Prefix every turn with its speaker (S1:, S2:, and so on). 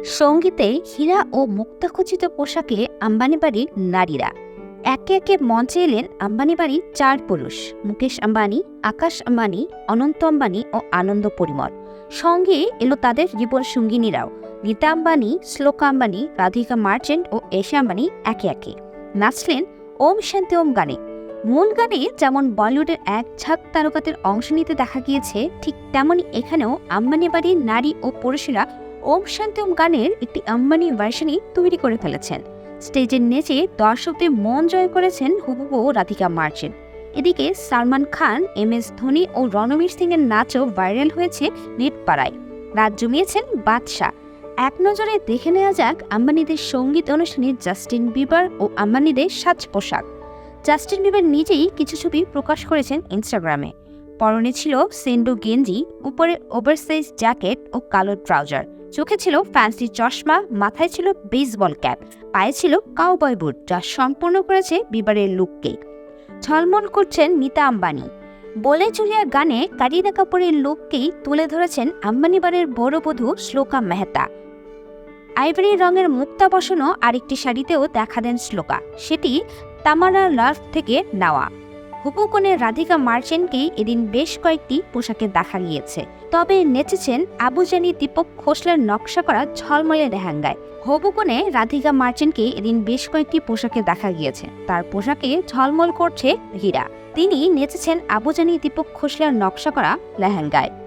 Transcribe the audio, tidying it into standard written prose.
S1: সঙ্গীতে হীরা ও মুক্তাখচিত পোশাকে আম্বানি বাড়ির নারীরা। একে একে মঞ্চে এলেন আম্বানি বাড়ির 4 পুরুষ: মুকেশ আম্বানি, আকাশ আম্বানি, অনন্ত আম্বানি ও আনন্দ পরিমল। সঙ্গে এলো তাদের জীবন সঙ্গিনীরাও: নীতা আম্বানি, শ্লোকা আম্বানি, রাধিকা মার্চেন্ট ও এশা আম্বানি একে একে নাচলেন ওম শান্তি ওম গানে। মূল গানে যেমন বলিউডের এক ঝাঁক তারকাদের অংশ নিতে দেখা গিয়েছে, ঠিক তেমনই এখানেও আম্বানি বাড়ির নারী ও পুরুষেরা ওম শান্তি ওম গানের একটি আম্বানি ভার্সনই তৈরি করে ফেলেছেন। স্টেজের নেচে দর্শকদের মন জয় করেছেন হুবহু রাধিকা মার্চেন্ট। এদিকে সালমান খান, MS ধোনি ও রণবীর সিং এর নাচও ভাইরাল হয়েছে নেট পাড়ায়। রাত জমিয়েছেন বাদশাহ। এক নজরে দেখে নেওয়া যাক আম্বানিদের সঙ্গীত অনুষ্ঠানে জাস্টিন বিবার ও আম্বানিদের সাজ পোশাক। জাস্টিন বিবার নিজেই কিছু ছবি প্রকাশ করেছেন ইনস্টাগ্রামে। পরনে ছিল সেন্ডো গেঞ্জি, উপরে ওভারসাইজ জ্যাকেট ও কালো ট্রাউজার, চোখে ছিল ফ্যান্সি চশমা, মাথায় ছিল বেসবল ক্যাপ, পায়ে ছিল কাউবয় বুট, যা সম্পূর্ণ করেছে বিবারের লুককে। ঝলমল করছেন নীতা আম্বানি। বলে চুলিয়া গানে কারিনা কাপুরের লুককেই তুলে ধরেছেন আম্বানি বাড়ির বড় বধূ শ্লোকা মেহতা। আইভরি রঙের মুক্তা বসানো আরেকটি শাড়িতেও দেখা দেন শ্লোকা, সেটি তামারা লাভ থেকে নেওয়া। হুবহু কোণে রাধিকা মার্চেন্টকেই এদিন বেশ কয়েকটি পোশাকে দেখা গিয়েছে। তবে নেচেছেন আবুজানি দীপক খোসলার নকশা করা ঝলমলে লেহেঙ্গায়। হবু কোণে রাধিকা মার্চেন্টকে এদিন বেশ কয়েকটি পোশাকে দেখা গিয়েছে। তার পোশাকে ঝলমল করছে হীরা। তিনি নেচেছেন আবুজানি দীপক খোসলার নকশা করা লেহেঙ্গায়।